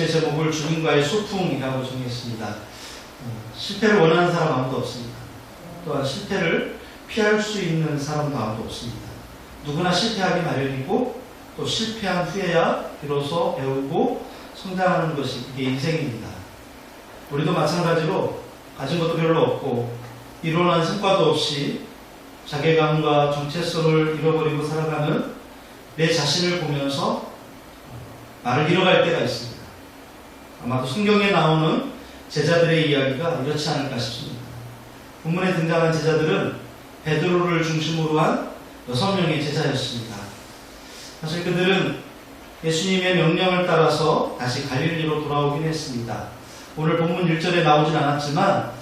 말씀의 제목을 죽음과의 소풍이라고 정했습니다. 실패를 원하는 사람 아무도 없습니다. 또한 실패를 피할 수 있는 사람도 아무도 없습니다. 누구나 실패하기 마련이고 또 실패한 후에야 비로소 배우고 성장하는 것이 그게 인생입니다. 우리도 마찬가지로 가진 것도 별로 없고 이론한 성과도 없이 자괴감과 정체성을 잃어버리고 살아가는 내 자신을 보면서 나를 잃어갈 때가 있습니다. 아마도 성경에 나오는 제자들의 이야기가 이렇지 않을까 싶습니다. 본문에 등장한 제자들은 베드로를 중심으로 한 6명의 제자였습니다. 사실 그들은 예수님의 명령을 따라서 다시 갈릴리로 돌아오긴 했습니다. 오늘 본문 1절에 나오진 않았지만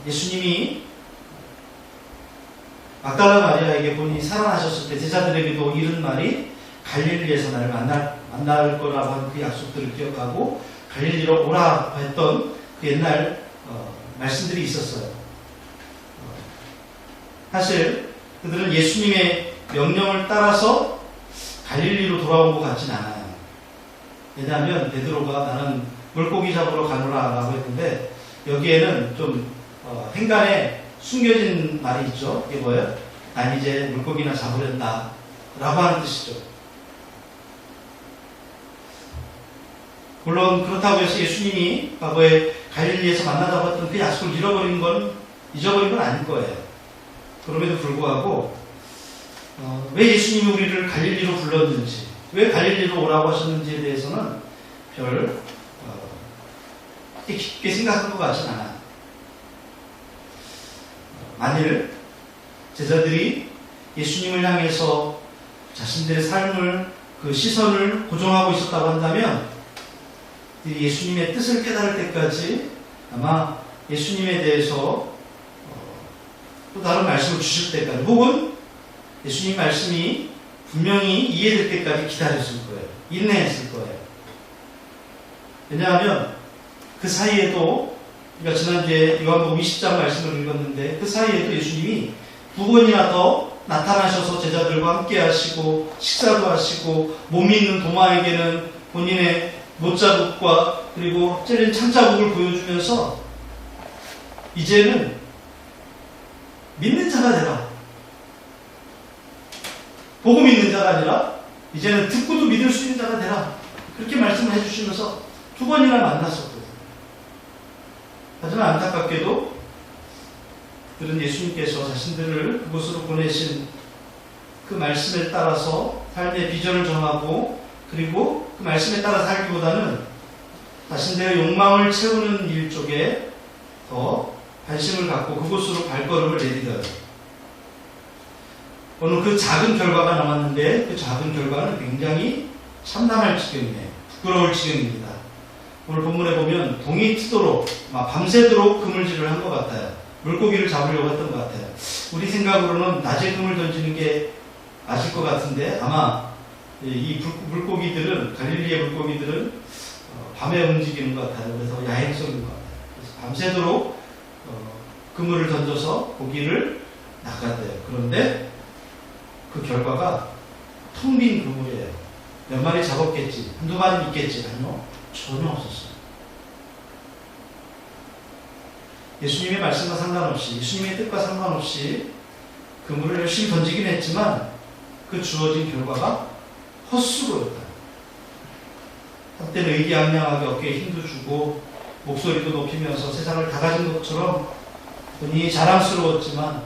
예수님이 막달라 마리아에게 본인이 살아나셨을 때 제자들에게도 이른 말이 갈릴리에서 나를 만날 거라고 한 그 약속들을 기억하고 갈릴리로 오라 했던 그 옛날 말씀들이 있었어요. 사실 그들은 예수님의 명령을 따라서 갈릴리로 돌아온 것 같진 않아요. 왜냐하면 베드로가 나는 물고기 잡으러 가노라 라고 했는데 여기에는 좀 행간에 숨겨진 말이 있죠. 이게 뭐예요? 난 이제 물고기나 잡으련다 라고 하는 뜻이죠. 물론 그렇다고 해서 예수님이 과거에 갈릴리에서 만나자고 했던 그 약속을 잊어버린 건 아닐 거예요. 그럼에도 불구하고 왜 예수님이 우리를 갈릴리로 불렀는지, 왜 갈릴리로 오라고 하셨는지에 대해서는 별 깊게 생각한 것 같진 않아요. 만일 제자들이 예수님을 향해서 자신들의 삶을 그 시선을 고정하고 있었다고 한다면 예수님의 뜻을 깨달을 때까지 아마 예수님에 대해서 또 다른 말씀을 주실 때까지 혹은 예수님 말씀이 분명히 이해될 때까지 기다렸을 거예요. 인내했을 거예요. 왜냐하면 그 사이에도 우리가 지난주에 요한복음 20장 말씀을 읽었는데 그 사이에도 예수님이 2번이나 더 나타나셔서 제자들과 함께 하시고 식사도 하시고 못 믿는 도마에게는 본인의 못자국과 그리고 찔린 창자국을 보여주면서 이제는 믿는 자가 되라. 보고 믿는 자가 아니라 이제는 듣고도 믿을 수 있는 자가 되라. 그렇게 말씀을 해주시면서 2번이나 만났었거든요. 하지만 안타깝게도 그들은 예수님께서 자신들을 그곳으로 보내신 그 말씀에 따라서 삶의 비전을 정하고 그리고 그 말씀에 따라 살기보다는 자신들의 욕망을 채우는 일 쪽에 더 관심을 갖고 그곳으로 발걸음을 내디뎌요. 오늘 그 작은 결과가 남았는데 그 작은 결과는 굉장히 참담할 지경이에요. 부끄러울 지경입니다. 오늘 본문에 보면 동이 트도록 밤새도록 그물질을 한 것 같아요. 물고기를 잡으려고 했던 것 같아요. 우리 생각으로는 낮에 금을 던지는 게 맞을 것 같은데 아마 이 물고기들은 갈릴리의 물고기들은 밤에 움직이는 것 같아요. 그래서 야행성인 것 같아요. 그래서 밤새도록 그물을 던져서 고기를 낚았대요. 그런데 그 결과가 텅 빈 그물이에요. 몇 마리 잡았겠지, 한두 마리 있겠지. 아니요, 전혀 없었어요. 예수님의 말씀과 상관없이, 예수님의 뜻과 상관없이 그물을 열심히 던지긴 했지만 그 주어진 결과가 헛수고였다. 한때는 의기양양하게 어깨에 힘도 주고 목소리도 높이면서 세상을 다 가진 것처럼 본인이 자랑스러웠지만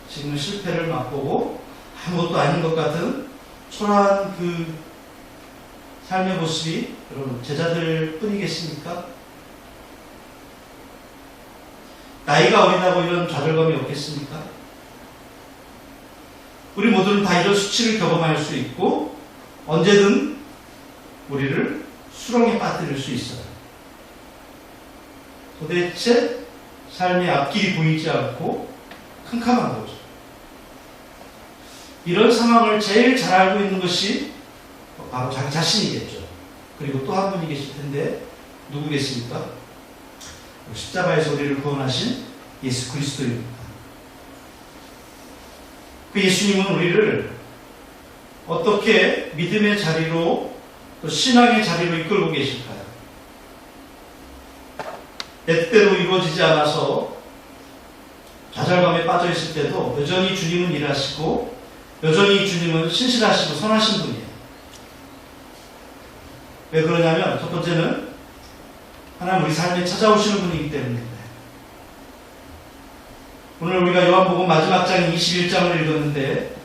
지금은 실패를 맛보고 아무것도 아닌 것 같은 초라한 그 삶의 모습이 여러분 제자들 뿐이겠습니까? 나이가 어리다고 이런 좌절감이 없겠습니까? 우리 모두는 다 이런 수치를 경험할 수 있고 언제든 우리를 수렁에 빠뜨릴 수 있어요. 도대체 삶의 앞길이 보이지 않고 캄캄한 거죠. 이런 상황을 제일 잘 알고 있는 것이 바로 자기 자신이겠죠. 그리고 또 한 분이 계실 텐데 누구겠습니까? 십자가에서 우리를 구원하신 예수 그리스도입니다. 그 예수님은 우리를 어떻게 믿음의 자리로 또 신앙의 자리로 이끌고 계실까요? 때때로 이루어지지 않아서 좌절감에 빠져 있을 때도 여전히 주님은 일하시고 여전히 주님은 신실하시고 선하신 분이에요. 왜 그러냐면 첫 번째는 하나님 우리 삶에 찾아오시는 분이기 때문입니다. 오늘 우리가 요한복음 마지막 장 21장을 읽었는데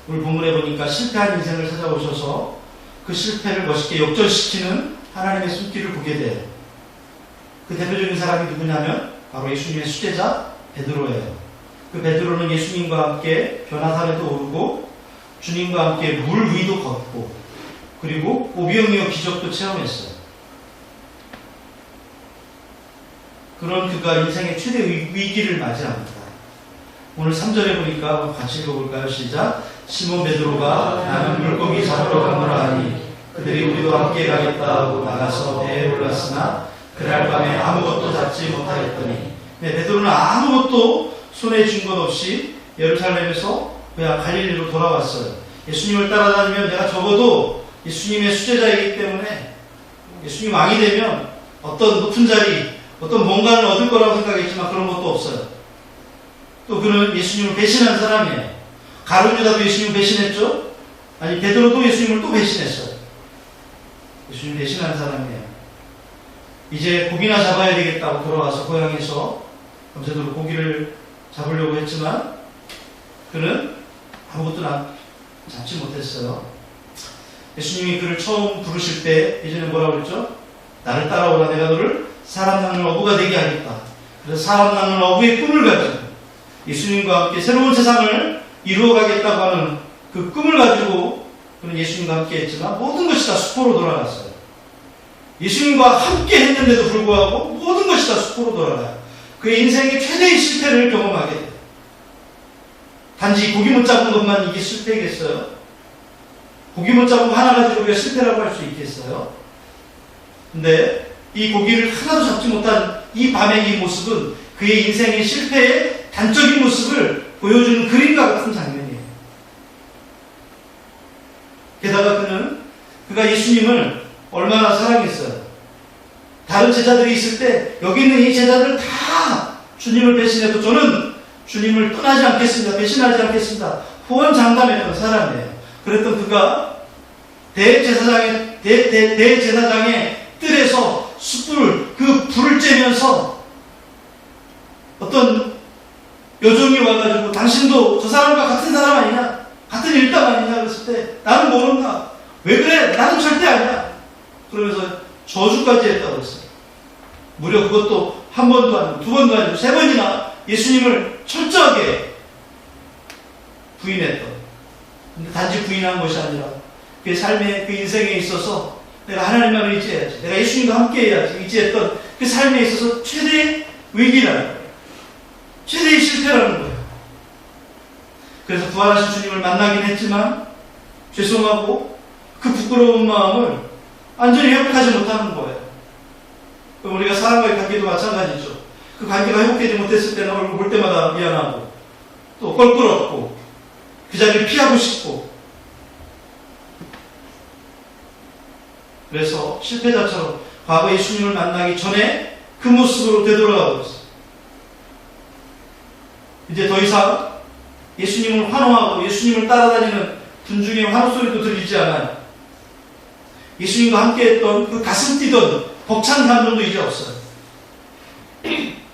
오늘 본문에 보니까 실패한 인생을 찾아오셔서 그 실패를 멋있게 역전시키는 하나님의 손길을 보게 돼요. 그 대표적인 사람이 누구냐면 바로 예수님의 수제자 베드로예요. 그 베드로는 예수님과 함께 변화산에도 오르고 주님과 함께 물 위도 걷고 그리고 오병이어 기적도 체험했어요. 그런 그가 인생의 최대 위기를 맞이합니다. 오늘 3절에 보니까 같이 읽어볼까요? 시작. 시몬 베드로가 나는 물고기 잡으러 가노라 하니 그들이 우리도 함께 가겠다 하고 나가서 배에 올랐으나 그날 밤에 아무것도 잡지 못하였더니 베드로는 아무것도 손에 쥔 것 없이 예루살렘에서 그냥 갈릴리로 돌아왔어요. 예수님을 따라다니면 내가 적어도 예수님의 수제자이기 때문에 예수님 왕이 되면 어떤 높은 자리, 어떤 뭔가를 얻을 거라고 생각했지만 그런 것도 없어요. 또 그는 예수님을 배신한 사람이에요. 가룟 유다도 예수님을 배신했죠? 아니 베드로도 예수님을 또 배신했어요. 예수님을 배신한 사람이에요. 이제 고기나 잡아야 되겠다고 돌아와서 고향에서 밤새도록 고기를 잡으려고 했지만 그는 아무것도 잡지 못했어요. 예수님이 그를 처음 부르실 때 예전에 뭐라고 그랬죠? 나를 따라오라. 내가 너를 사람 낚는 어부가 되게 하겠다. 그래서 사람 낚는 어부의 꿈을 가지고 예수님과 함께 새로운 세상을 이루어가겠다고 하는 그 꿈을 가지고 그는 예수님과 함께 했지만 모든 것이 다 수포로 돌아갔어요. 예수님과 함께 했는데도 불구하고 모든 것이 다 수포로 돌아가요. 그의 인생의 최대의 실패를 경험하게 돼요. 단지 고기 못 잡은 것만 이게 실패겠어요? 고기 못 잡은 거 하나 가지고 우리가 실패라고 할 수 있겠어요? 근데 이 고기를 하나도 잡지 못한 이 밤의 이 모습은 그의 인생의 실패의 단적인 모습을 보여주는 그림과 같은 장면이에요. 게다가 그가 예수님을 얼마나 사랑했어요. 다른 제자들이 있을 때 여기 있는 이 제자들 다 주님을 배신해도 저는 주님을 떠나지 않겠습니다. 배신하지 않겠습니다. 호언장담했던 사람이에요. 그랬던 그가 대제사장의 뜰에서 숯불 그 불을 쬐면서 어떤 여종이 와가지고 당신도 저 사람과 같은 사람 아니냐? 같은 일당 아니냐? 그랬을 때 나는 모른다. 왜 그래? 나는 절대 아니야. 그러면서 저주까지 했다고 했어요. 무려 그것도 한 번도 아니고 두 번도 아니고 세 번이나 예수님을 철저하게 부인했던. 근데 단지 부인한 것이 아니라 그의 삶에 그 인생에 있어서 내가 하나님만을 의지해야지. 내가 예수님과 함께 해야지. 의지했던 그 삶에 있어서 최대의 위기라는 거예요. 최대의 실패라는 거예요. 그래서 부활하신 주님을 만나긴 했지만 죄송하고 그 부끄러운 마음을 완전히 회복하지 못하는 거예요. 그럼 우리가 사람과의 관계도 마찬가지죠. 그 관계가 회복되지 못했을 때는 얼굴 볼 때마다 미안하고 또 껄끄럽고 그 자리를 피하고 싶고 그래서 실패자처럼 과거 예수님을 만나기 전에 그 모습으로 되돌아가고 있어요. 이제 더 이상 예수님을 환호하고 예수님을 따라다니는 군중의 환호 소리도 들리지 않아요. 예수님과 함께 했던 그 가슴 뛰던 벅찬 감정도 이제 없어요.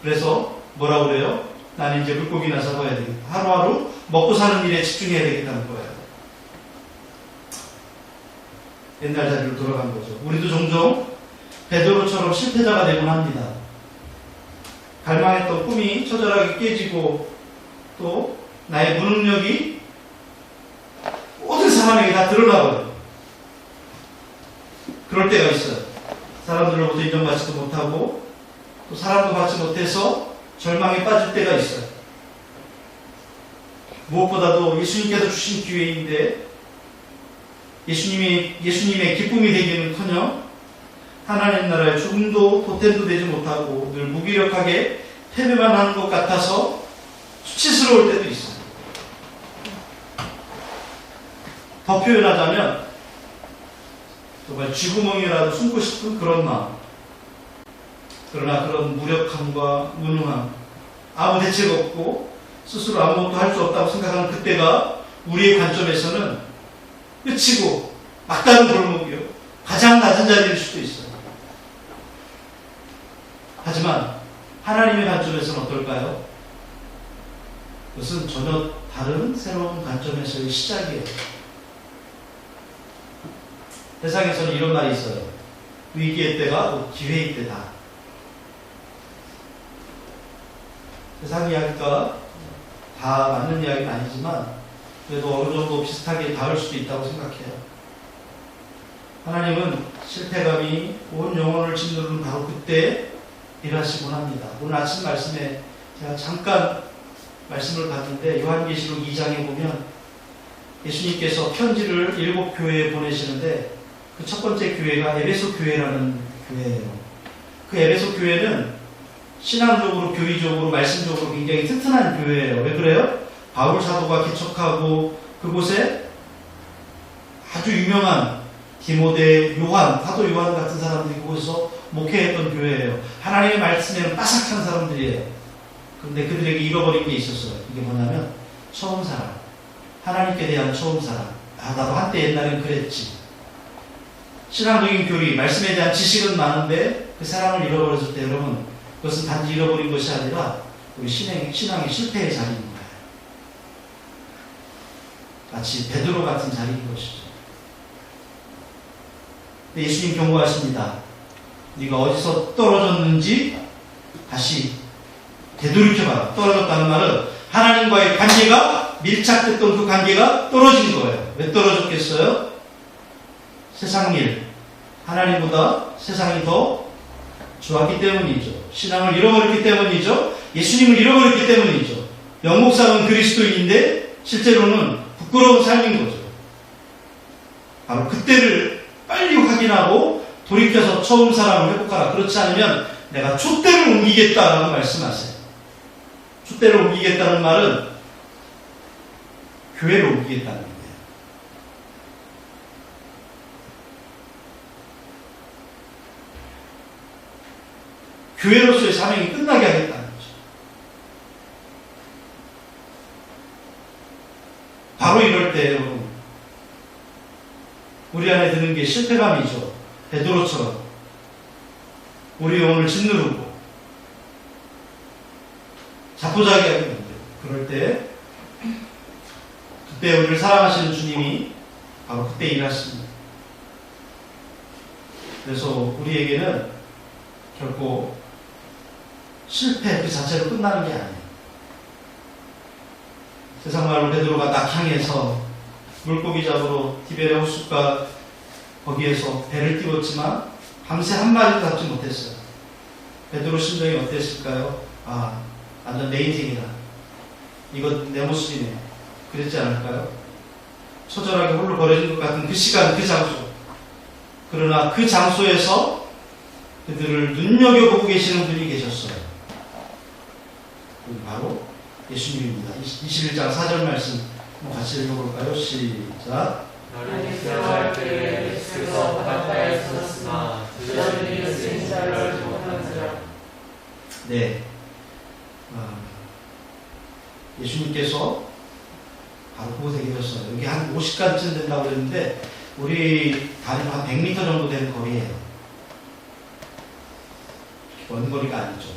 그래서 뭐라고 그래요? 나는 이제 물고기나 잡아야 되겠다. 하루하루 먹고 사는 일에 집중해야 되겠다는 거예요. 옛날 자리로 돌아간 거죠. 우리도 종종 베드로처럼 실패자가 되곤 합니다. 갈망했던 꿈이 처절하게 깨지고 또 나의 무능력이 모든 사람에게 다 드러나거든요. 그럴 때가 있어요. 사람들로부터 인정받지도 못하고 또 사람도 받지 못해서 절망에 빠질 때가 있어요. 무엇보다도 예수님께서 주신 기회인데 예수님의 기쁨이 되기는커녕 하나님 나라에 조금도 보탬도 되지 못하고 늘 무기력하게 패배만 하는 것 같아서 수치스러울 때도 있어요. 더 표현하자면 정말 쥐구멍이라도 숨고 싶은 그런 마음. 그러나 그런 무력함과 무능함, 아무 대책 없고 스스로 아무것도 할 수 없다고 생각하는 그때가 우리의 관점에서는 끝이고 막다른 골목이요. 가장 낮은 자리일 수도 있어요. 하지만 하나님의 관점에서는 어떨까요? 그것은 전혀 다른 새로운 관점에서의 시작이에요. 세상에서는 이런 말이 있어요. 위기의 때가 곧 기회의 때다. 세상 이야기가 다 맞는 이야기는 아니지만 그래도 어느 정도 비슷하게 닿을 수도 있다고 생각해요. 하나님은 실패감이 온 영혼을 짓누르는 바로 그때 일하시곤 합니다. 오늘 아침 말씀에 제가 잠깐 말씀을 봤는데 요한계시록 2장에 보면 예수님께서 편지를 7교회에 보내시는데 그 첫 번째 교회가 에베소 교회라는 교회예요. 그 에베소 교회는 신앙적으로, 교리적으로, 말씀적으로 굉장히 튼튼한 교회예요. 왜 그래요? 바울 사도가 개척하고 그곳에 아주 유명한 디모데, 요한, 사도 요한 같은 사람들이 그곳에서 목회했던 교회예요. 하나님의 말씀에는 빠삭한 사람들이에요. 그런데 그들에게 잃어버린 게 있었어요. 이게 뭐냐면 처음 사랑, 하나님께 대한 처음 사랑. 나도 한때 옛날엔 그랬지. 신앙적인 교리, 말씀에 대한 지식은 많은데 그 사랑을 잃어버렸을 때 여러분 그것은 단지 잃어버린 것이 아니라 우리 신앙의 실패의 자리인 거예요. 마치 베드로 같은 자리인 것이죠. 예수님 경고하십니다. 네가 어디서 떨어졌는지 다시 되돌이켜봐라. 떨어졌다는 말은 하나님과의 관계가 밀착됐던 그 관계가 떨어진 거예요. 왜 떨어졌겠어요? 세상 일, 하나님보다 세상이 더 좋았기 때문이죠. 신앙을 잃어버렸기 때문이죠. 예수님을 잃어버렸기 때문이죠. 영목상은 그리스도인인데 실제로는 부끄러운 삶인 거죠. 바로 그때를 빨리 확인하고 돌이켜서 처음 사랑을 회복하라. 그렇지 않으면 내가 촛대를 옮기겠다라고 말씀하세요. 촛대를 옮기겠다는 말은 교회를 옮기겠다는 거예요. 교회로서의 사명이 끝나게 하겠다는 거죠. 바로 이럴 때 여러분 우리 안에 드는 게 실패감이죠. 베드로처럼 우리 영혼을 짓누르고 자포자기하게 됩니다. 그럴 때 그때 우리를 사랑하시는 주님이 바로 그때 일하십니다. 그래서 우리에게는 결코 실패 그 자체로 끝나는 게 아니에요. 세상 말로 베드로가 낙향해서 물고기 잡으러 티베리아 호숫가 거기에서 배를 띄웠지만 밤새 한 마리도 잡지 못했어요. 베드로 심정이 어땠을까요? 아, 완전 내 인생이다. 이거 내 모습이네. 그랬지 않을까요? 처절하게 홀로 버려진 것 같은 그 시간, 그 장소. 그러나 그 장소에서 그들을 눈여겨보고 계시는 분이 계셨어요. 바로 예수님입니다. 21장 4절 말씀 같이 읽어볼까요? 시작. 너를 기억할 때에 그래서 바닷가에 있었으나 그들은 이웃의 자를 알지 못한지라. 네. 예수님께서 바로 그곳에 계셨어요. 여기 한 50간쯤 된다고 그랬는데 우리 다리로 한 100m 정도 되는 거리예요. 먼 거리가 아니죠.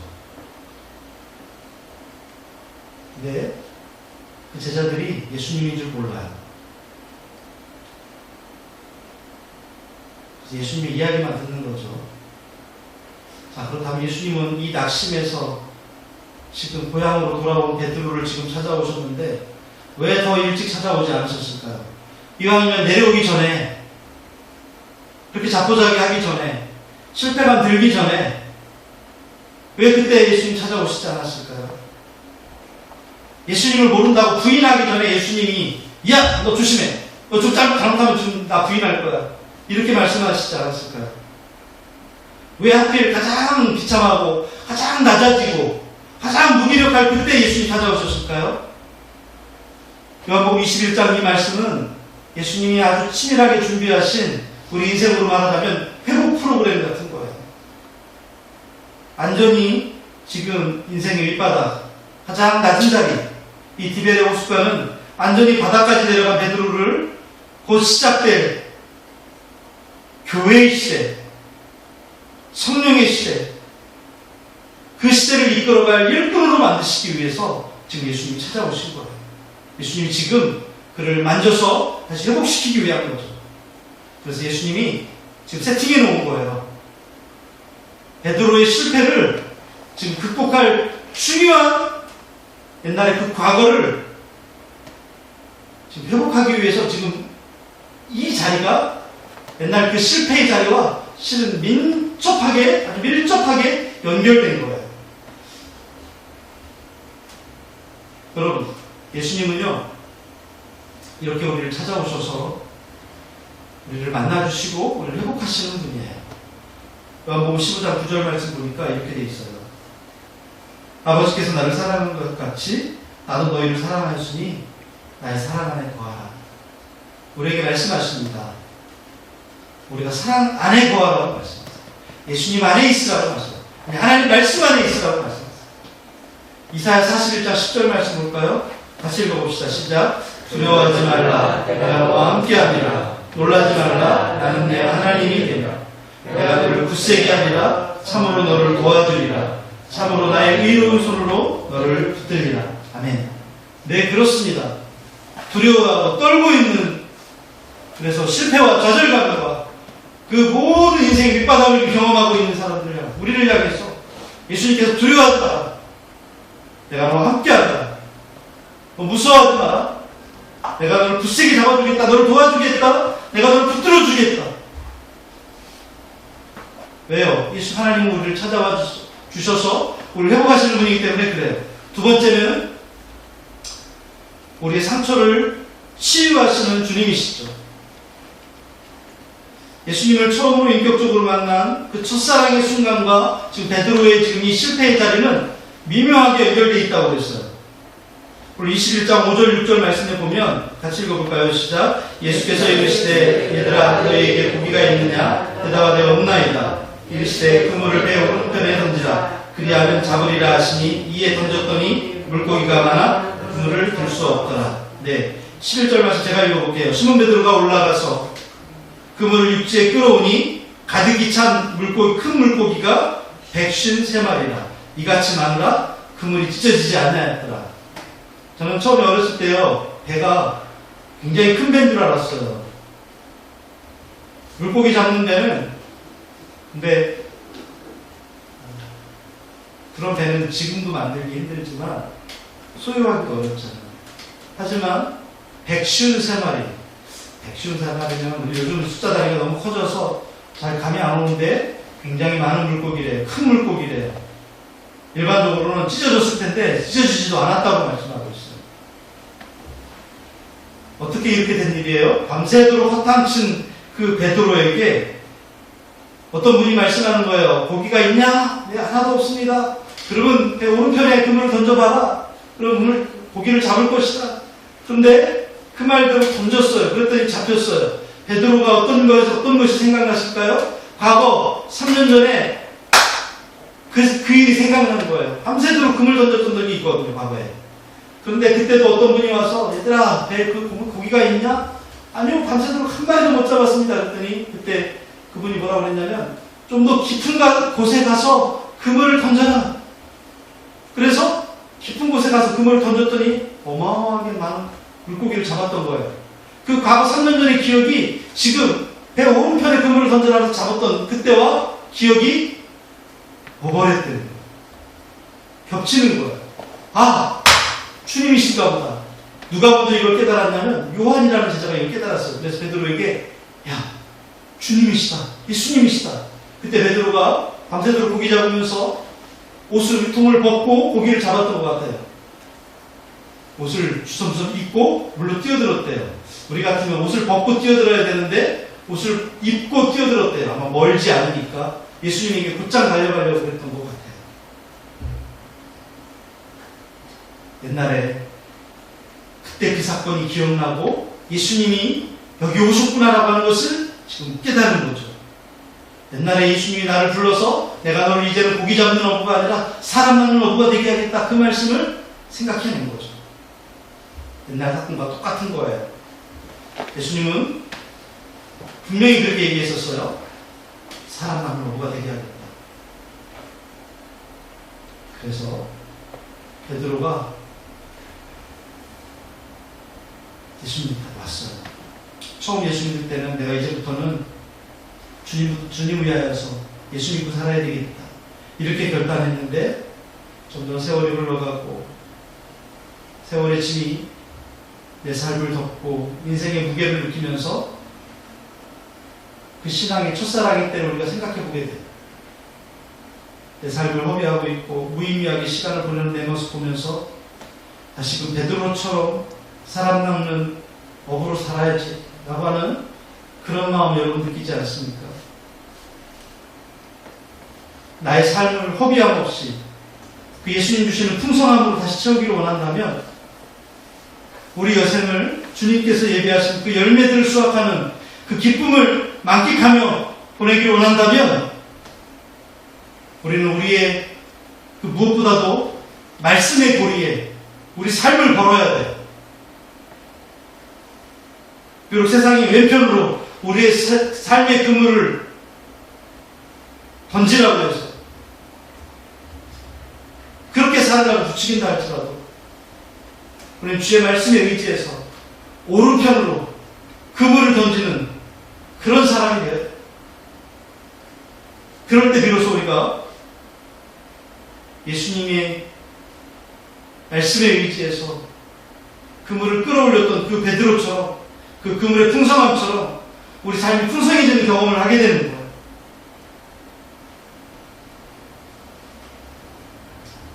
근데 그 제자들이 예수님인 줄 몰라요. 그래서 예수님의 이야기만 듣는 거죠. 자, 그렇다면 예수님은 이 낙심에서 지금 고향으로 돌아온 베드로를 지금 찾아오셨는데 왜 더 일찍 찾아오지 않으셨을까요? 이왕이면 내려오기 전에, 그렇게 자포자기 하기 전에, 실패감 들기 전에 왜 그때 예수님 찾아오시지 않았을까요? 예수님을 모른다고 부인하기 전에 예수님이 야! 너 조심해! 너 좀 잘못하면 좀 나 부인할 거야. 이렇게 말씀하시지 않았을까요? 왜 하필 가장 비참하고 가장 낮아지고 가장 무기력할 그때 예수님이 찾아오셨을까요? 요한복음 21장 이 말씀은 예수님이 아주 치밀하게 준비하신 우리 인생으로 말하자면 회복 프로그램 같은 거예요. 안전히 지금 인생의 밑바닥, 가장 낮은 자리, 이 디베레 호숫가는 안전히 바닥까지 내려간 베드로를 곧 시작될 교회의 시대, 성령의 시대, 그 시대를 이끌어갈 일꾼으로 만드시기 위해서 지금 예수님이 찾아오신 거예요. 예수님이 지금 그를 만져서 다시 회복시키기 위한 거죠. 그래서 예수님이 지금 세팅해 놓은 거예요. 베드로의 실패를 지금 극복할 중요한 옛날의 그 과거를 지금 회복하기 위해서 지금 이 자리가 옛날 그 실패의 자리와 실은 아주 밀접하게 연결된 거예요. 여러분, 예수님은요, 이렇게 우리를 찾아오셔서 우리를 만나주시고 우리를 회복하시는 분이에요. 요한복음 15장 9절 말씀 보니까 이렇게 돼 있어요. 아버지께서 나를 사랑하는 것 같이 나도 너희를 사랑하였으니 나의 사랑 안에 거하라. 우리에게 말씀하십니다. 우리가 사랑 안에 거하라고 말씀하세요. 예수님 안에 있으라고 말씀하세요. 하나님 말씀 안에 있으라고 말씀하세요. 이사야 41장 10절 말씀 볼까요? 같이 읽어봅시다. 시작. 두려워하지 말라. 내가 너와 함께하리라. 놀라지 말라. 나는 내 하나님이 되리라. 내가 너를 굳세게 하리라. 참으로 너를 도와주리라. 참으로 나의 의로운 손으로 너를 붙들리라. 아멘. 네, 그렇습니다. 두려워하고 떨고 있는, 그래서 실패와 좌절감과 그 모든 인생의 밑바닥을 경험하고 있는 사람들, 우리를 향해서 예수님께서 두려워하지 마라. 내가 너와 함께하다. 너 무서워하지 마라. 내가 너를 굳세게 잡아주겠다. 너를 도와주겠다. 내가 너를 붙들어주겠다. 왜요? 예수 하나님은 우리를 찾아와 주셔서 우리를 회복하시는 분이기 때문에 그래요. 두 번째는 우리의 상처를 치유하시는 주님이시죠. 예수님을 처음으로 인격적으로 만난 그 첫사랑의 순간과 지금 베드로의 지금 이 실패의 자리는 미묘하게 연결되어 있다고 그랬어요. 우리 21장 5절 6절 말씀에 보면 같이 읽어볼까요? 시작. 예수께서 이르시되 얘들아 너희에게 고기가 있느냐? 대답하되 없나이다. 이르시되 그물을 배 오른편에 던지라. 그리하면 잡으리라 하시니 이에 던졌더니 물고기가 많아 그물을 들 수 없더라. 네, 11절 말씀 제가 읽어볼게요. 시몬 베드로가 올라가서 그물을 육지에 끌어오니 가득이 찬 큰 물고기가 153마리라. 이같이 많으라 그물이 찢어지지 않냐였더라. 저는 처음에 어렸을 때요, 배가 굉장히 큰 배인 줄 알았어요. 물고기 잡는 데는, 근데 그런 배는 지금도 만들기 힘들지만 소유하기가 어렵잖아요. 하지만 153마리면 우리 요즘 숫자 단위가 너무 커져서 잘 감이 안 오는데 굉장히 많은 물고기래요. 큰 물고기래요. 일반적으로는 찢어졌을 텐데 찢어지지도 않았다고 말씀하고 있어요. 어떻게 이렇게 된 일이에요? 밤새도록 허탕친 그 베드로에게 어떤 분이 말씀하는 거예요. 고기가 있냐? 네, 하나도 없습니다. 그러면 배 오른편에 그물을 던져봐라. 그럼 고기를 잡을 것이다. 그런데 그 말대로 던졌어요. 그랬더니 잡혔어요. 베드로가 어떤 것이 생각나실까요? 과거 3년 전에 그 일이 생각나는 거예요. 밤새도록 그물 던졌던 적이 있거든요, 과거에. 그런데 그때도 어떤 분이 와서 얘들아, 배에 그 고기가 있냐? 아니요, 밤새도록 한 마리도 못 잡았습니다. 그랬더니 그때 그분이 뭐라고 그랬냐면 좀 더 깊은 곳에 가서 그물을 던져라. 그래서 깊은 곳에 가서 그물을 던졌더니 어마어마하게 많은 물고기를 잡았던 거예요. 그 과거 3년 전의 기억이 지금 배 오른편에 그물을 던져라서 잡았던 그때와 기억이 오버랩되는 거예요. 겹치는 거예요. 아, 주님이신가 보다. 누가 먼저 이걸 깨달았냐면 요한이라는 제자가 이걸 깨달았어요. 그래서 베드로에게 야, 주님이시다. 예수님이시다. 그때 베드로가 밤새도록 고기 잡으면서 위통을 벗고 고기를 잡았던 것 같아요. 옷을 주섬주섬 입고 물로 뛰어들었대요. 우리 같으면 옷을 벗고 뛰어들어야 되는데 옷을 입고 뛰어들었대요. 아마 멀지 않으니까 예수님에게 곧장 달려가려고 그랬던 것 같아요. 옛날에 그때 그 사건이 기억나고 예수님이 여기 오셨구나라고 하는 것을 지금 깨달은 거죠. 옛날에 예수님이 나를 불러서 내가 너를 이제는 고기 잡는 어부가 아니라 사람 낳는 어부가 되게 하겠다. 그 말씀을 생각해낸 거죠. 옛날 사건과 똑같은 거예요. 예수님은 분명히 그렇게 얘기했었어요. 사람 낳는 어부가 되게 하겠다. 그래서 베드로가 예수님 곁에 왔어요. 처음 예수 믿을 때는 내가 이제부터는 주님 위하여서 예수 믿고 살아야 되겠다. 이렇게 결단했는데 점점 세월이 흘러가고 세월의 짐이 내 삶을 덮고 인생의 무게를 느끼면서 그 신앙의 첫사랑일 때를 우리가 생각해 보게 돼요. 내 삶을 허비하고 있고 무의미하게 시간을 보내는 내 모습 보면서 다시 그 베드로처럼 사람 낚는 어부로 살아야지 라고 하는 그런 마음 여러분 느끼지 않습니까? 나의 삶을 허비함 없이 그 예수님 주시는 풍성함으로 다시 채우기를 원한다면 우리 여생을 주님께서 예비하신 그 열매들을 수확하는 그 기쁨을 만끽하며 보내기를 원한다면 우리는 우리의 그 무엇보다도 말씀의 고리에 우리 삶을 걸어야 돼요. 비록 세상이 왼편으로 우리의 삶의 그물을 던지라고 해서 그렇게 살으라고 부추긴다 할지라도 우리는 주의 말씀에 의지해서 오른편으로 그물을 던지는 그런 사람이 돼요. 그럴 때 비로소 우리가 예수님의 말씀에 의지해서 그물을 끌어올렸던 그 베드로처럼 그 그물의 풍성함처럼 우리 삶이 풍성해지는 경험을 하게 되는 거예요.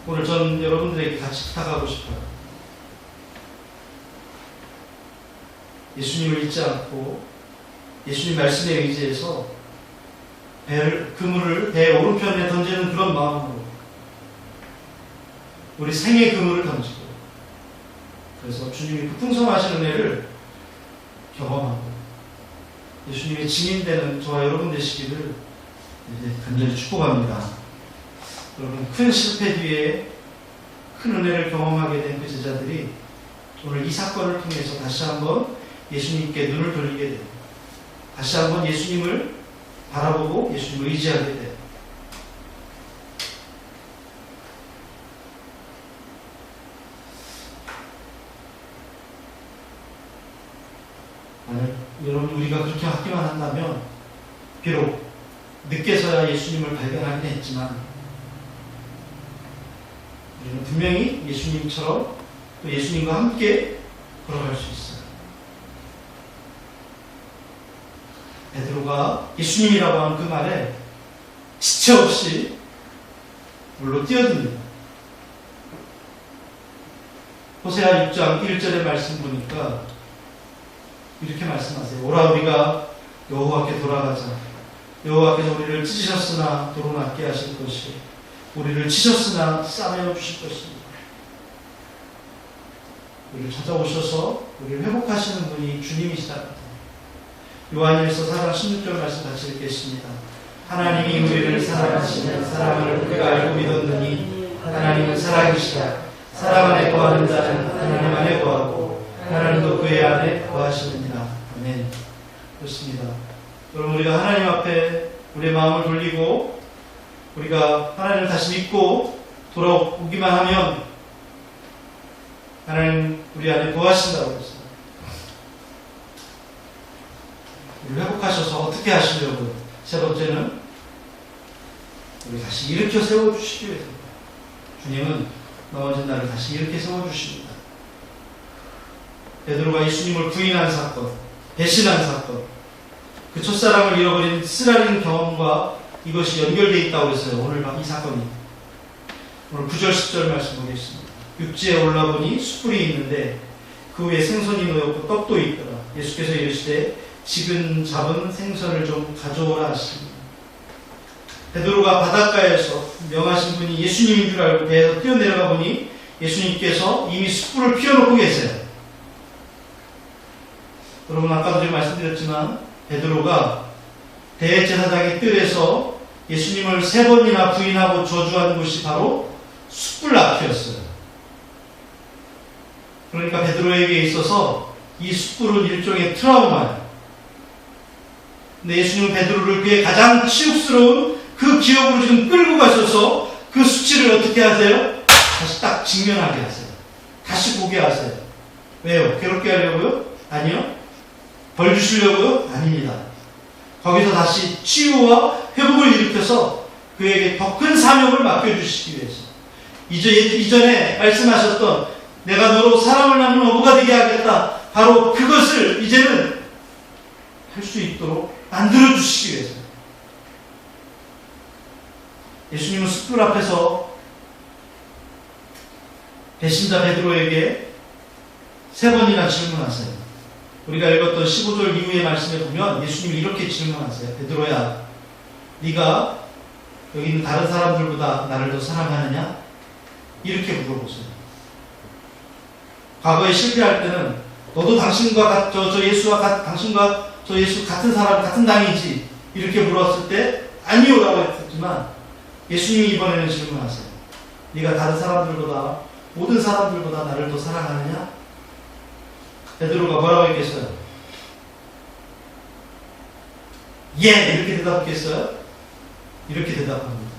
오늘 전 여러분들에게 같이 부탁하고 싶어요. 예수님을 잊지 않고 예수님 말씀에 의지해서 그물을 배 오른편에 던지는 그런 마음으로 우리 생의 그물을 던지고 그래서 주님이 그 풍성하신 은혜를 경험하고 예수님의 증인되는 저와 여러분 되시기를 이제 간절히 축복합니다. 여러분 큰 실패 뒤에 큰 은혜를 경험하게 된 그 제자들이 오늘 이 사건을 통해서 다시 한번 예수님께 눈을 돌리게 돼요. 다시 한번 예수님을 바라보고 예수님을 의지하게 돼요. 만약 여러분 우리가 그렇게 하기만 한다면 비록 늦게서야 예수님을 발견하긴 했지만 우리는 분명히 예수님처럼 또 예수님과 함께 걸어갈 수 있어요. 베드로가 예수님이라고 하는 그 말에 지체 없이 물로 뛰어듭니다. 호세아 6장 1절의 말씀 보니까 이렇게 말씀하세요. 오라 우리가 여호와께 돌아가자. 여호와께서 우리를 찢으셨으나 도로 낫게 하실 것이 우리를 치셨으나 싸매어 주실 것입니다. 우리를 찾아오셔서 우리를 회복하시는 분이 주님이시다. 요한일서 4장 16절 말씀 같이 읽겠습니다. 하나님이 우리를 사랑하시는 사랑을 우리가 알고 믿었느니 하나님은 사랑이시다. 사랑 안에 거하는 자는 하나님 안에 거하고 하나님도 그의 안에 거하시느니라. 아멘. 그렇습니다. 여러분 우리가 하나님 앞에 우리의 마음을 돌리고 우리가 하나님을 다시 믿고 돌아오기만 하면 하나님 우리 안에 거하신다고 했어요. 우리를 회복하셔서 어떻게 하시려고? 세 번째는 우리 다시 일으켜 세워주시기 위해서입니다. 주님은 넘어진 나를 다시 일으켜 세워주십니다. 베드로가 예수님을 부인한 사건, 배신한 사건, 그 첫사랑을 잃어버린 쓰라린 경험과 이것이 연결되어 있다고 했어요. 오늘 이 사건이. 오늘 9절 10절 말씀 보겠습니다. 육지에 올라보니 숯불이 있는데 그 위에 생선이 놓였고 떡도 있더라. 예수께서 이르시되 지금 잡은 생선을 좀 가져오라 하시니 베드로가 바닷가에서 명하신 분이 예수님인 줄 알고 배에서 뛰어내려가 보니 예수님께서 이미 숯불을 피워놓고 계세요. 여러분 아까도 제가 말씀드렸지만 베드로가 대제사장의 뜰에서 예수님을 3번이나 부인하고 저주한 곳이 바로 숯불 앞이었어요. 그러니까 베드로에게 있어서 이 숯불은 일종의 트라우마예요. 근데 예수님은 베드로를 그의 가장 치욕스러운 그 기억으로 지금 끌고 가셔서 그 수치를 어떻게 하세요? 다시 딱 직면하게 하세요. 다시 보게 하세요. 왜요? 괴롭게 하려고요? 아니요. 벌 주시려고요? 아닙니다. 거기서 다시 치유와 회복을 일으켜서 그에게 더 큰 사명을 맡겨주시기 위해서 이전에 말씀하셨던 내가 너로 사람을 낳는 어부가 되게 하겠다. 바로 그것을 이제는 할 수 있도록 만들어주시기 위해서 예수님은 숯불 앞에서 배신자 베드로에게 3번이나 질문하세요. 우리가 읽었던 15절 이후의 말씀에 보면 예수님이 이렇게 질문하세요. 베드로야, 네가 여기 있는 다른 사람들보다 나를 더 사랑하느냐? 이렇게 물어보세요. 과거에 실패할 때는 너도 당신과 당신과 저 예수 같은 사람, 같은 당이지 이렇게 물었을 때 아니요라고 했지만 예수님이 이번에는 질문하세요. 네가 다른 사람들보다 모든 사람들보다 나를 더 사랑하느냐? 베드로가 뭐라고 했겠어요? 예! 이렇게 대답했겠어요? 이렇게 대답합니다.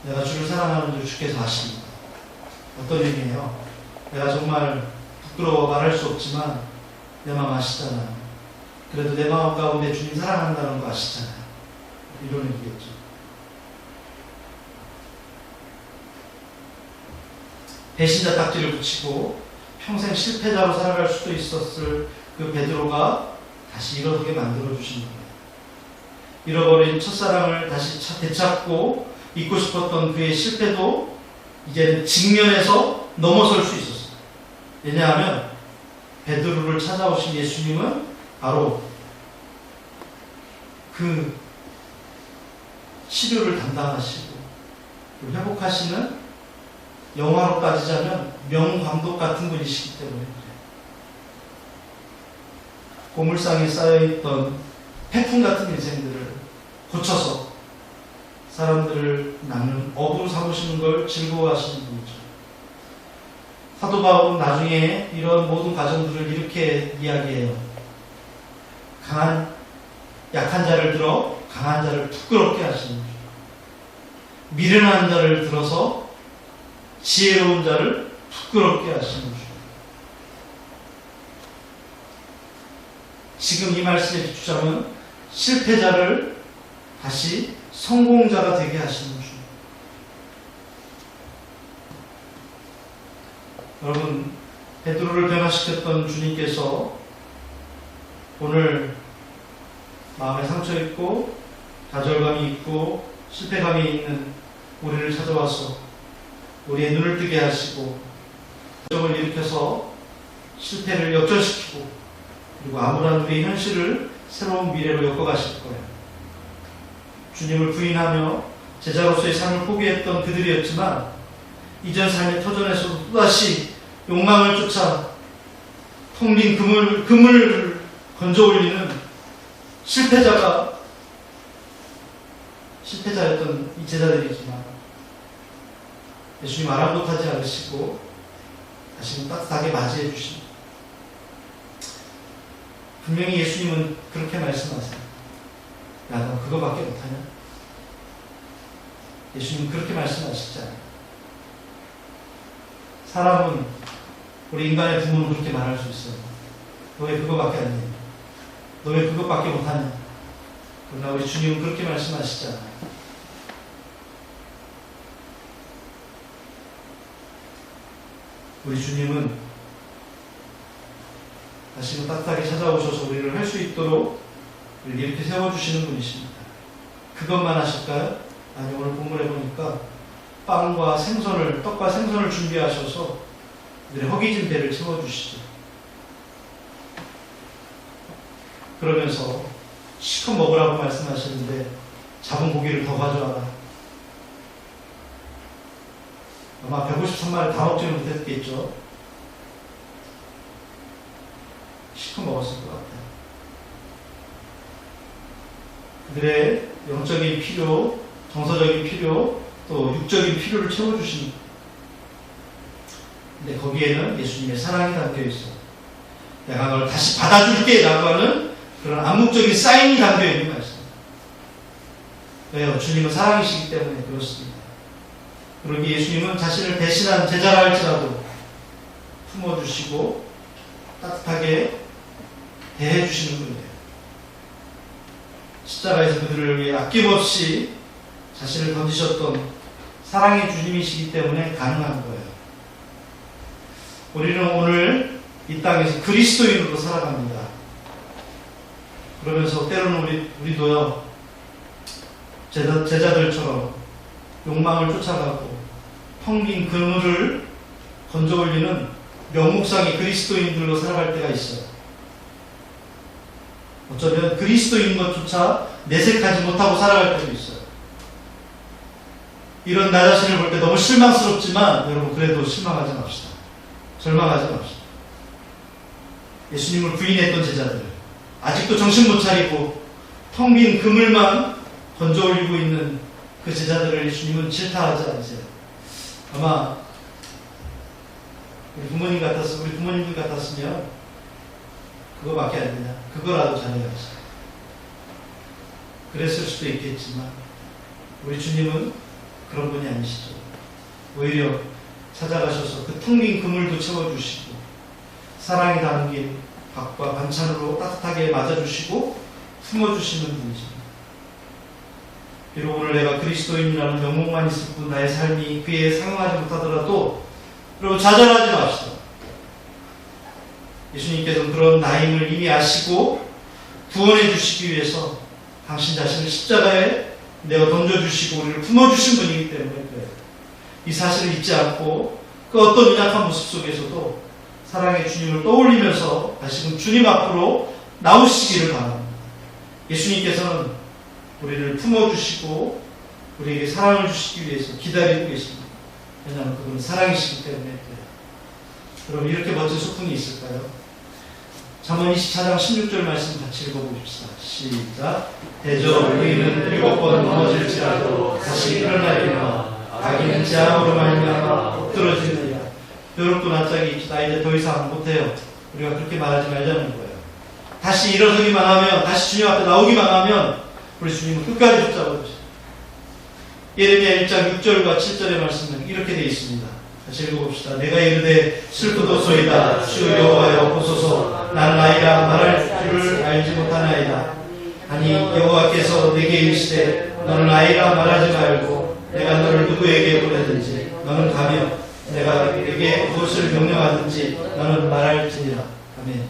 내가 주를 사랑하는 줄 주께서 아십니다. 어떤 의미예요? 내가 정말 부끄러워 말할 수 없지만 내 마음 아시잖아요. 그래도 내 마음 가운데 주님 사랑한다는 거 아시잖아요. 이런 의미겠죠. 배신자 딱지를 붙이고 평생 실패자로 살아갈 수도 있었을 그 베드로가 다시 일어서게 만들어주신 거예요. 잃어버린 첫사랑을 다시 되찾고 잊고 싶었던 그의 실패도 이제는 직면해서 넘어설 수 있었어요. 왜냐하면 베드로를 찾아오신 예수님은 바로 그 치료를 담당하시고 회복하시는 영화로 따지자면 명감독 같은 분이시기 때문에 그래요. 고물상에 쌓여있던 태풍 같은 인생들을 고쳐서 사람들을 낳는 어부로 삼으시는 걸 즐거워하시는 분이죠. 사도 바울은 나중에 이런 모든 과정들을 이렇게 이야기해요. 약한 자를 들어 강한 자를 부끄럽게 하시는 분. 미련한 자를 들어서 지혜로운 자를 부끄럽게 하시는 주. 지금 이 말씀에 비추자면 실패자를 다시 성공자가 되게 하시는 주. 여러분, 베드로를 변화시켰던 주님께서 오늘 마음에 상처 있고 좌절감이 있고 실패감이 있는 우리를 찾아와서 우리의 눈을 뜨게 하시고 적을 일으켜서 실패를 역전시키고 그리고 암울한 우리의 현실을 새로운 미래로 엮어가실 거예요. 주님을 부인하며 제자로서의 삶을 포기했던 그들이었지만 이전 삶의 터전에서도 또다시 욕망을 쫓아 텅 빈 금을 건져 올리는 실패자였던 이 제자들이지만 예수님 아랑곳하지 않으시고 다시는 따뜻하게 맞이해 주십니다. 분명히 예수님은 그렇게 말씀하세요. 야, 너 그거밖에 못하냐? 예수님은 그렇게 말씀하시잖아요. 사람은, 우리 인간의 부모는 그렇게 말할 수 있어요. 너 왜 그거밖에 안 해? 너 왜 그것밖에 못하냐? 그러나 우리 주님은 그렇게 말씀하시잖아요. 우리 주님은 다시금 따뜻하게 찾아오셔서 우리를 할 수 있도록 우리를 이렇게 세워주시는 분이십니다. 그것만 하실까요? 아니, 오늘 본문에 보니까 떡과 생선을 준비하셔서 우리의 허기진 배를 채워주시죠. 그러면서 실컷 먹으라고 말씀하시는데 잡은 고기를 더 가져와라. 아마 153마리 다 먹지는 못했겠죠. 실컷 먹었을 것 같아요. 그들의 영적인 필요, 정서적인 필요, 또 육적인 필요를 채워주십니다. 근데 거기에는 예수님의 사랑이 담겨 있어. 내가 널 다시 받아줄게 라고 하는 그런 암묵적인 사인이 담겨 있는 말씀입니다. 왜요? 주님은 사랑이시기 때문에 그렇습니다. 그러기 예수님은 자신을 배신한 제자라 할지라도 품어주시고 따뜻하게 대해주시는 분이에요. 십자가에서 그들을 위해 아낌없이 자신을 던지셨던 사랑의 주님이시기 때문에 가능한 거예요. 우리는 오늘 이 땅에서 그리스도인으로 살아갑니다. 그러면서 때로는 우리도요, 제자들처럼 욕망을 쫓아가고 텅 빈 그물을 건져 올리는 명목상의 그리스도인들로 살아갈 때가 있어요. 어쩌면 그리스도인 것조차 내색하지 못하고 살아갈 때도 있어요. 이런 나 자신을 볼 때 너무 실망스럽지만 여러분 그래도 실망하지 맙시다. 절망하지 맙시다. 예수님을 부인했던 제자들, 아직도 정신 못 차리고 텅 빈 그물만 건져 올리고 있는 그 제자들을 예수님은 질타하지 않으세요. 아마 우리 부모님들 같았으면 그거밖에 안 되냐, 그거라도 잘해야지. 그랬을 수도 있겠지만 우리 주님은 그런 분이 아니시죠. 오히려 찾아가셔서 그 텅 빈 그물도 채워주시고 사랑이 담긴 밥과 반찬으로 따뜻하게 맞아주시고 품어주시는 분이십니다. 비록 오늘 내가 그리스도인이라는 명목만 있을 뿐 나의 삶이 그에 상응하지 못하더라도 여러분 좌절하지 맙시다. 예수님께서는 그런 나임을 이미 아시고 구원해 주시기 위해서 당신 자신을 십자가에 내어 던져주시고 우리를 품어주신 분이기 때문에 그래요. 이 사실을 잊지 않고 그 어떤 연약한 모습 속에서도 사랑의 주님을 떠올리면서 다시금 주님 앞으로 나오시기를 바랍니다. 예수님께서는 우리를 품어주시고 우리에게 사랑을 주시기 위해서 기다리고 계십니다. 왜냐하면 그분은 사랑이시기 때문에 그래요. 여러분 이렇게 멋진 소풍이 있을까요? 잠언 24장 16절 말씀 같이 읽어보십시다. 시작. 대저 의인은 7번 넘어질지라도 다시 일어나리라. 악인은 재앙으로 말미암아 엎드러지느니라. 벼룩도 낯짝이 있다. 이제 더 이상 못해요. 우리가 그렇게 말하지 말자는 거예요. 다시 일어서기만 하면, 다시 주님 앞에 나오기만 하면 우리 주님은 끝까지 붙잡아 주세요. 예레미야 1장 6절과 7절의 말씀은 이렇게 되어 있습니다. 다시 읽어봅시다. 내가 이르되 슬프도소이다. 주 여호와여 보소서. 나는 아이라 말할 줄을 알지 못하나이다. 아니 여호와께서 내게 이르시되 너는 아이라 말하지 말고 내가 너를 누구에게 보내든지 너는 가며 내가 내게 무엇을 명령하든지 너는 말할지니라. 아멘.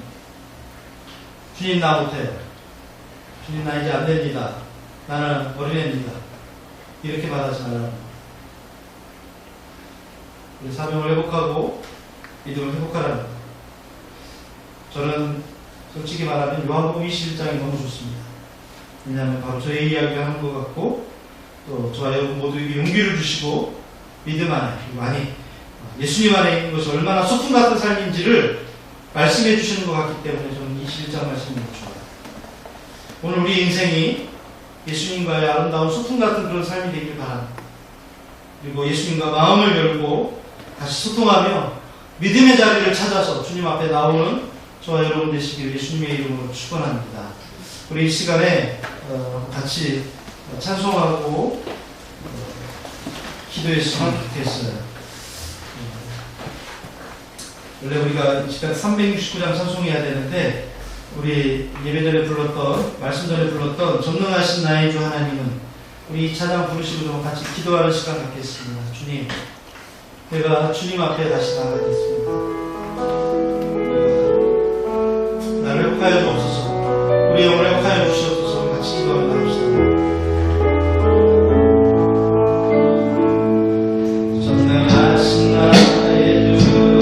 주님 나 못해요. 주님 나 이제 안 됩니다. 나는 어린애입니다. 이렇게 말하지 말라는 거예요. 우리 사명을 회복하고 믿음을 회복하라는 거예요. 저는 솔직히 말하면 요한복음 21장이 너무 좋습니다. 왜냐하면 바로 저의 이야기를 하는 것 같고 또 저와 여러분 모두에게 용기를 주시고 믿음 안에 그리고 안에 예수님 안에 있는 것이 얼마나 소풍 같은 삶인지를 말씀해 주시는 것 같기 때문에 저는 21장 말씀을 좋아요. 오늘 우리 인생이 예수님과의 아름다운 소풍 같은 그런 삶이 되길 바랍니다. 그리고 예수님과 마음을 열고 다시 소통하며 믿음의 자리를 찾아서 주님 앞에 나오는 저와 여러분 되시길 예수님의 이름으로 축원합니다. 우리 이 시간에 같이 찬송하고 기도했으면 좋겠어요. 원래 우리가 이 시간 369장 찬송해야 되는데 우리 예배전에 불렀던 말씀 전에 불렀던 전능하신 나의 주 하나님은 우리 이 찬양 부르시고 좀 같이 기도하는 시간 갖겠습니다. 주님, 내가 주님 앞에 다시 나가겠습니다. 나를 회복하여 주옵소서. 우리 영을 회복하여 주시옵소서. 같이 기도하며 나갑시다. 전능하신 나의 주 하나님은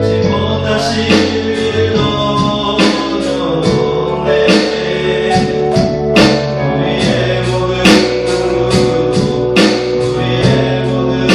잊지 못하시도록 우리의 모든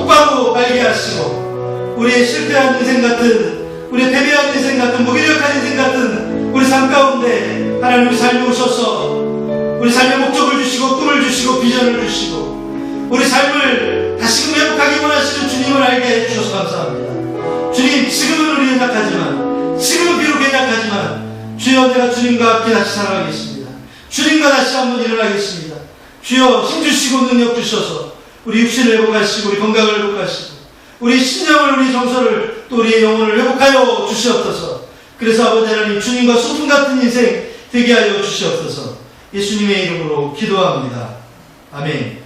똑바로 알게 하시고 우리의 실패한 인생 같은, 우리의 패배한 인생 같은, 무기력한 인생 같은 우리 삶 가운데 하나님 우리 삶에 오셔서 우리 삶의 목적을 주시고 꿈을 주시고 비전을 주시고 우리 삶을 다시금 회복하기 원하시는 주님을 알게 해주셔서 감사합니다. 주님, 지금은 우리 연약하지만, 지금은 비록 연약하지만 주여, 내가 주님과 함께 다시 살아가겠습니다. 주님과 다시 한번 일어나겠습니다. 주여, 힘주시고 능력 주셔서 우리 육신을 회복하시고 우리 건강을 회복하시고 우리 신령을, 우리 정서를, 또 우리의 영혼을 회복하여 주시옵소서. 그래서 아버지 하나님, 주님과 소풍 같은 인생 되게 하여 주시옵소서. 예수님의 이름으로 기도합니다. 아멘.